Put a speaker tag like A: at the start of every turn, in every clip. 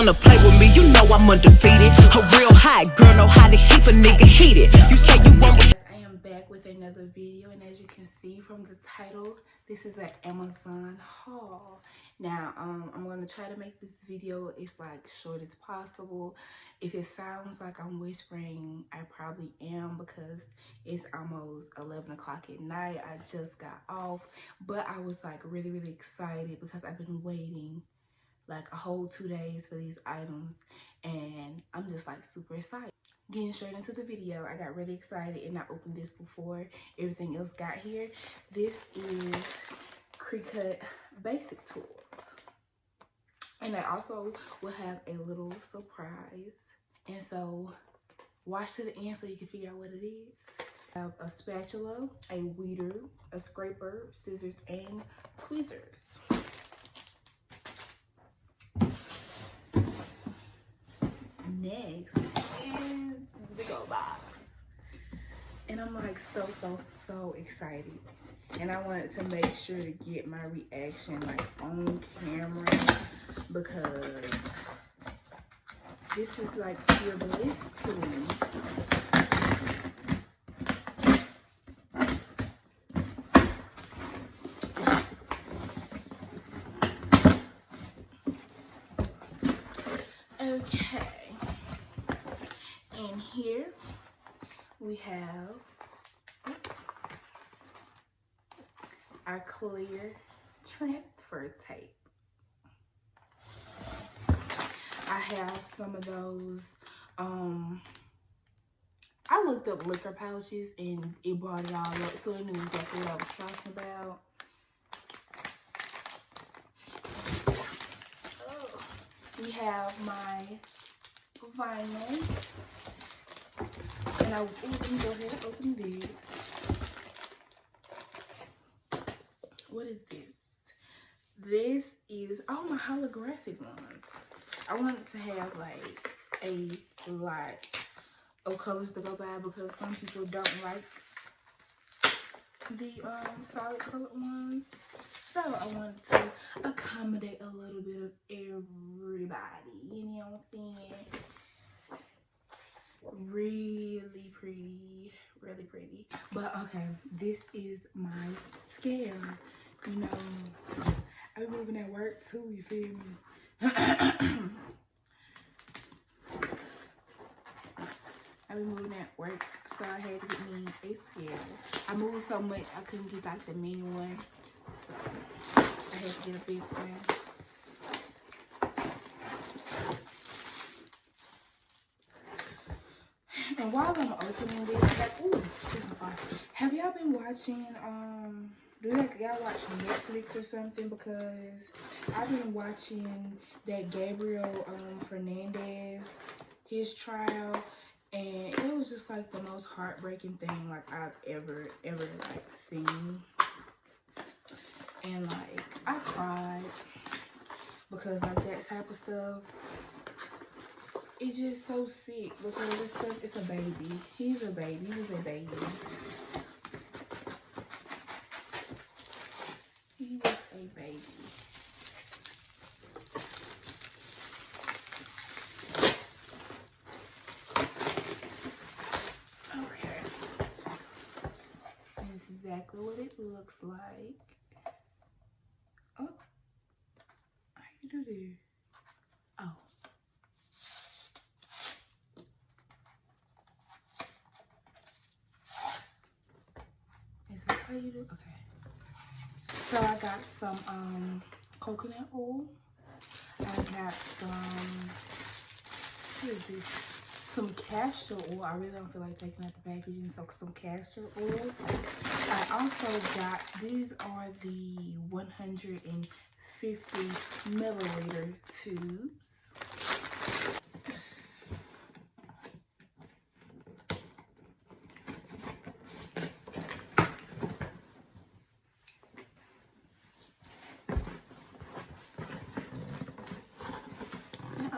A: wanna play with me, you know I'm undefeated. A real hot girl know how to keep a nigga heated. You say you want.
B: I am back with another video, and as you can see from the title, this is an Amazon haul. Now, I'm gonna try to make this video as like short as possible. If it sounds like I'm whispering, I probably am because it's almost 11 o'clock at night. I just got off, but I was like really excited because I've been waiting like a whole 2 days for these items, and I'm just like super excited. Getting straight into the video, I got really excited and I opened this before everything else got here. This is Cricut Basic Tools. And I also will have a little surprise. And so watch to the end so you can figure out what it is. I have a spatula, a weeder, a scraper, scissors, and tweezers. Next is the go box. And I'm like so excited. And I wanted to make sure to get my reaction like on camera because this is like pure bliss to me. Okay. And here we have our clear transfer tape. I have some of those. I looked up liquor pouches and it brought it all up, so I knew exactly what I was talking about. We have my vinyl. And let me go ahead and open this. What is this? This is all my holographic ones. I wanted to have like a lot of colors to go by because some people don't like the solid colored ones. So I wanted to accommodate a little bit of everybody. You know what I'm saying? Really pretty. But okay, this is my scale. You know, I've been moving at work too, you feel me? I've been moving at work, so I had to get me a scale. I moved so much I couldn't get like the mini one, so I had to get a big one. And while I'm opening this, like, ooh, this is fun. Have y'all been watching, do y'all watch Netflix or something? Because I've been watching that Gabriel Fernandez, his trial, and it was just like the most heartbreaking thing like I've ever like seen. And like I cried because like that type of stuff, it's just so sick because it's a baby. He's a baby. He was a baby. He was a baby. Okay. This is exactly what it looks like. Oh. How you do this? Oh. How you do? Okay. So I got some coconut oil. I got some, what is this? Some castor oil. I really don't feel like taking out the packaging, so some castor oil. I also got, these are the 150 milliliter tubes.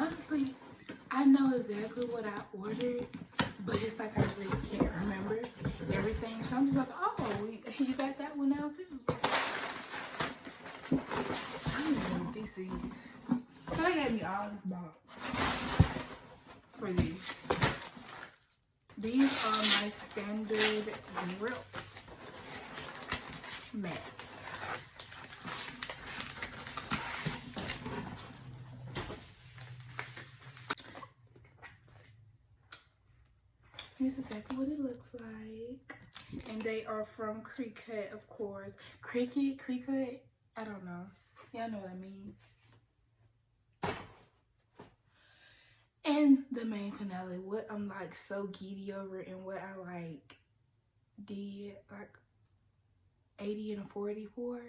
B: Honestly, I know exactly what I ordered, but it's like I really can't remember everything. So I'm just like, oh, you got that one now too. I don't know what this is. So they gave me all this box. for these. These are my standard grip mats. This is exactly what it looks like. And they are from Cricut, of course. Cricut, I don't know. Y'all know what I mean. And the main finale, what I'm like so giddy over and what I like did like 80 and a 44.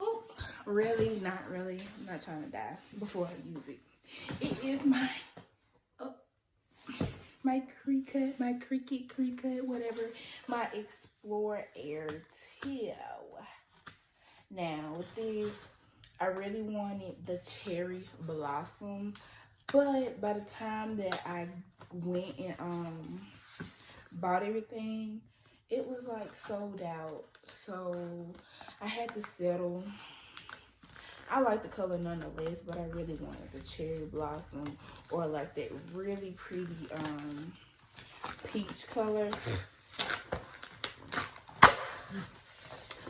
B: Ooh, really? Not really. I'm not trying to die before I use it. It is my Cricut, whatever, my Explore Air 2. Now with this, I really wanted the cherry blossom, but by the time that I went and bought everything, it was like sold out, so I had to settle. I like the color nonetheless, but I really wanted the cherry blossom or like that really pretty peach color.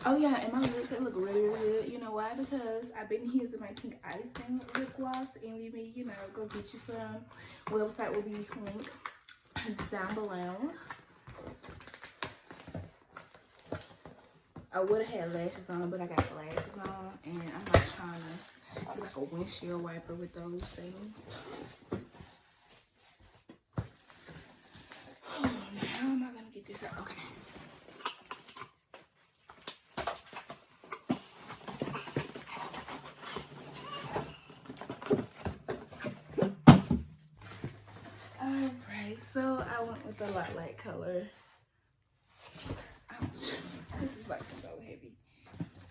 B: Oh yeah, and my lips, they look really, really good. You know why? Because I've been using my pink icing lip gloss, and leave me, you know, go get you some. Website will be linked down below. I would have had lashes on, but I got glasses on, and I'm not trying to get like a windshield wiper with those things. Oh, now how am I gonna get this out? Okay. Alright, so I went with the light color. Ouch. This is like so heavy.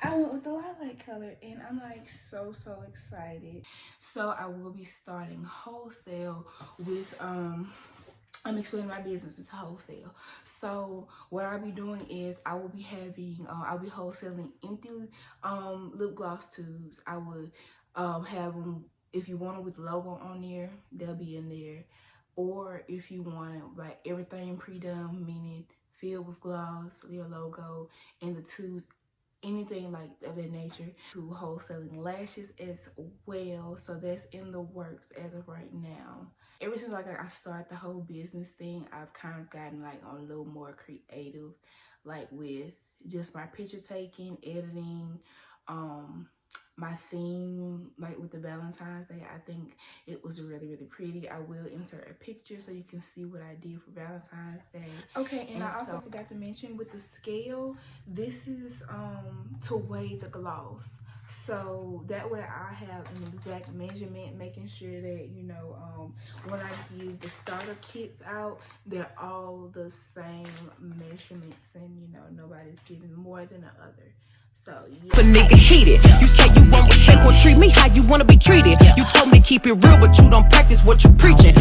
B: I went with the lilac color, and I'm like so excited. So I will be starting wholesale with I'm explaining my business is wholesale. So what I'll be doing is I will be having I'll be wholesaling empty lip gloss tubes. I would have them, if you want it with the logo on there, they'll be in there. Or if you want it like everything pre-done, meaning filled with gloss, your logo, and the tubes, anything like of that nature. To wholesaling lashes as well, so that's in the works as of right now. Ever since like I started the whole business thing, I've kind of gotten like a little more creative, like with just my picture taking, editing, my theme, like with the Valentine's Day. I think it was really pretty. I will insert a picture so you can see what I did for Valentine's Day. Okay, and I also forgot to mention with the scale, this is to weigh the gloss. So that way I have an exact measurement, making sure that, you know, when I give the starter kits out, they're all the same measurements, and, you know, nobody's giving more than the other. So, yeah.
A: But nigga heated. You say you want what hate won't treat me how you wanna be treated. You told me to keep it real, but you don't practice what you preaching.